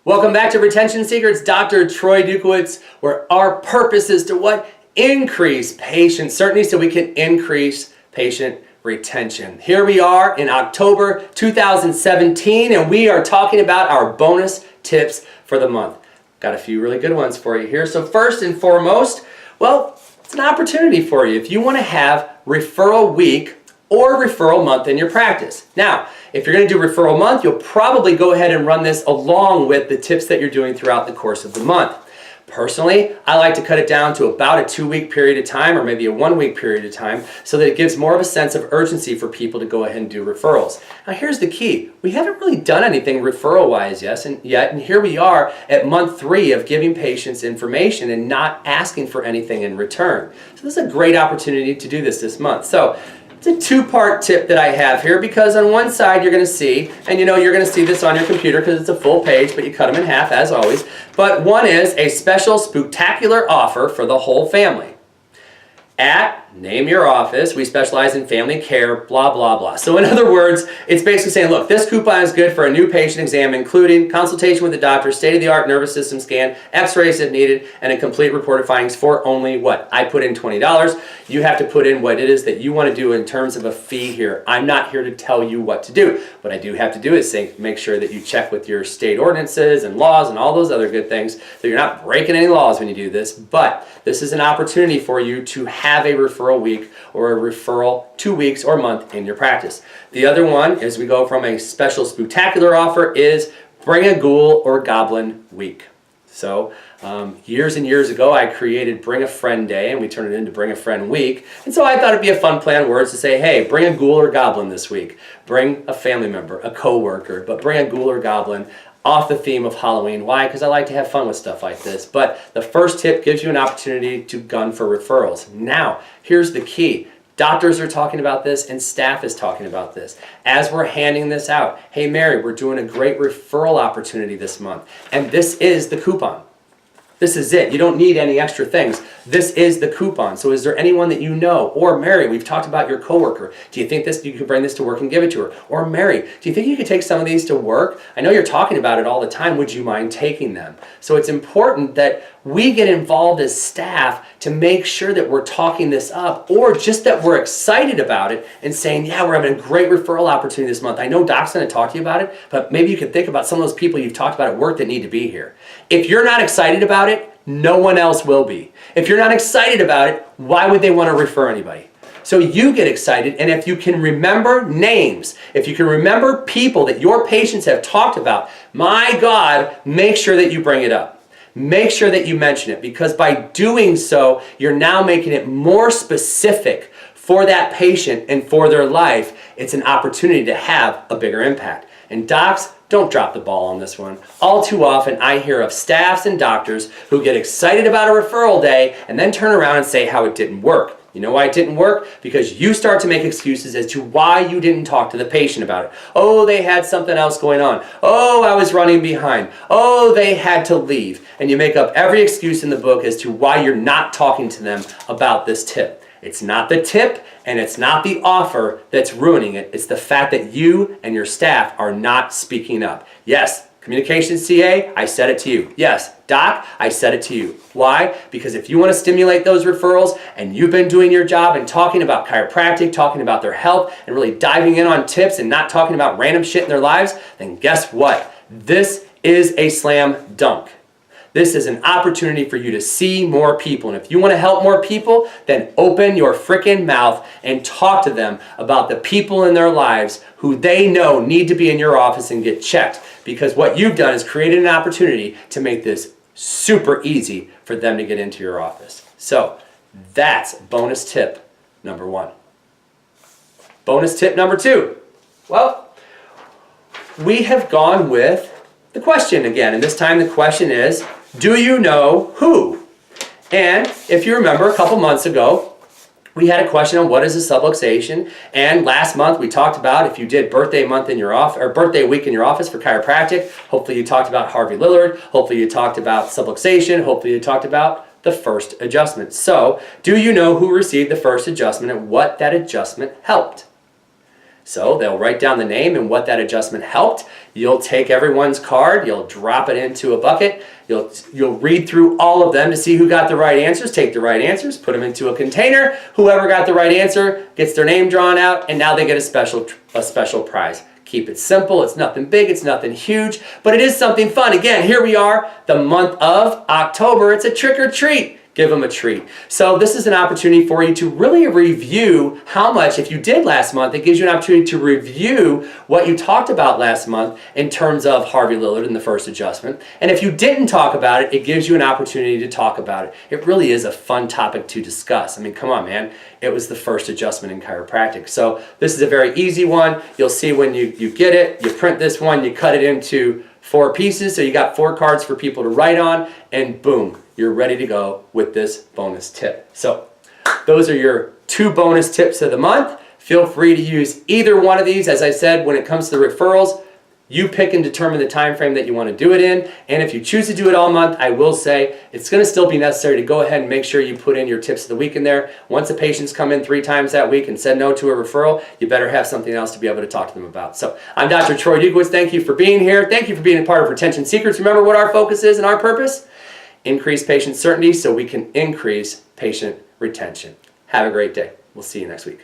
Welcome back to Retention Secrets. Dr. Troy Dukowitz, where our purpose is to what? Increase patient certainty so we can increase patient retention. Here we are in October 2017, and we are talking about our bonus tips for the month. Got a few really good ones for you here. So first and foremost, well, it's an opportunity for you if you want to have referral week or referral month in your practice. Now, if you're going to do referral month, you'll probably go ahead and run this along with the tips that you're doing throughout the course of the month. Personally, I like to cut it down to about a 2-week period of time or maybe a 1-week period of time so that it gives more of a sense of urgency for people to go ahead and do referrals. Now here's the key. We haven't really done anything referral-wise yet, and here we are at month 3 of giving patients information and not asking for anything in return. So this is a great opportunity to do this month. So it's a 2-part tip that I have here because on one side you're going to see, and you know you're going to see this on your computer because it's a full page, but you cut them in half as always. But one is a special spooktacular offer for the whole family. At name your office, we specialize in family care, blah, blah, blah. So in other words, it's basically saying, look, this coupon is good for a new patient exam, including consultation with the doctor, state-of-the-art nervous system scan, x-rays if needed, and a complete report of findings for only what? I put in $20. You have to put in what it is that you want to do in terms of a fee here. I'm not here to tell you what to do. What I do have to do is say, make sure that you check with your state ordinances and laws and all those other good things, so you're not breaking any laws when you do this, but this is an opportunity for you to have a referral week or a referral 2 weeks or month in your practice. The other one, as we go from a special spooktacular offer, is bring a ghoul or goblin week. So years and years ago, I created Bring a Friend Day, and we turned it into Bring a Friend Week. And so I thought it'd be a fun play on words to say, hey, bring a ghoul or goblin this week. Bring a family member, a coworker, but bring a ghoul or goblin off the theme of Halloween. Why? Because I like to have fun with stuff like this. But the first tip gives you an opportunity to gun for referrals. Now, here's the key. Doctors are talking about this and staff is talking about this. As we're handing this out, hey Mary, we're doing a great referral opportunity this month. And this is the coupon. This is it. You don't need any extra things. This is the coupon. So is there anyone that you know? Or Mary, we've talked about your coworker. Do you think you could bring this to work and give it to her? Or Mary, do you think you could take some of these to work? I know you're talking about it all the time. Would you mind taking them? So it's important that we get involved as staff to make sure that we're talking this up, or just that we're excited about it and saying, yeah, we're having a great referral opportunity this month. I know Doc's going to talk to you about it, but maybe you can think about some of those people you've talked about at work that need to be here. If you're not excited about it, no one else will be. If you're not excited about it, why would they want to refer anybody? So you get excited, and if you can remember names, if you can remember people that your patients have talked about, my God, make sure that you bring it up. Make sure that you mention it, because by doing so, you're now making it more specific for that patient and for their life. It's an opportunity to have a bigger impact. And docs, don't drop the ball on this one. All too often, I hear of staffs and doctors who get excited about a referral day and then turn around and say how it didn't work. You know why it didn't work? Because you start to make excuses as to why you didn't talk to the patient about it. Oh, they had something else going on. Oh, I was running behind. Oh, they had to leave. And you make up every excuse in the book as to why you're not talking to them about this tip. It's not the tip and it's not the offer that's ruining it. It's the fact that you and your staff are not speaking up. Yes, Communications CA, I said it to you. Yes, Doc, I said it to you. Why? Because if you want to stimulate those referrals and you've been doing your job and talking about chiropractic, talking about their health, and really diving in on tips and not talking about random shit in their lives, then guess what? This is a slam dunk. This is an opportunity for you to see more people. And if you want to help more people, then open your frickin' mouth and talk to them about the people in their lives who they know need to be in your office and get checked. Because what you've done is created an opportunity to make this super easy for them to get into your office. So that's bonus tip number 1. Bonus tip number 2. Well, we have gone with the question again. And this time the question is, do you know who? And if you remember a couple months ago, we had a question on what is a subluxation, and last month we talked about if you did birthday month in your office or birthday week in your office for chiropractic. Hopefully you talked about Harvey Lillard. Hopefully you talked about subluxation. Hopefully you talked about the first adjustment. So, do you know who received the first adjustment and what that adjustment helped? So they'll write down the name and what that adjustment helped. You'll take everyone's card, you'll drop it into a bucket, you'll read through all of them to see who got the right answers, take the right answers, put them into a container. Whoever got the right answer gets their name drawn out, and now they get a special prize. Keep it simple. It's nothing big, it's nothing huge, but it is something fun. Again, here we are, the month of October. It's a trick or treat. Give them a treat. So this is an opportunity for you to really review how much, if you did last month, it gives you an opportunity to review what you talked about last month in terms of Harvey Lillard and the first adjustment. And if you didn't talk about it, it gives you an opportunity to talk about it. It really is a fun topic to discuss. I mean, come on, man. It was the first adjustment in chiropractic. So this is a very easy one. You'll see when you get it, you print this one, you cut it into 4 pieces. So you got 4 cards for people to write on, and boom, you're ready to go with this bonus tip. So those are your 2 bonus tips of the month. Feel free to use either one of these. As I said, when it comes to the referrals, you pick and determine the time frame that you want to do it in. And if you choose to do it all month, I will say it's going to still be necessary to go ahead and make sure you put in your tips of the week in there. Once the patients come in 3 times that week and said no to a referral, you better have something else to be able to talk to them about. So I'm Dr. Troy Dukowitz. Thank you for being here. Thank you for being a part of Retention Secrets. Remember what our focus is and our purpose? Increase patient certainty so we can increase patient retention. Have a great day. We'll see you next week.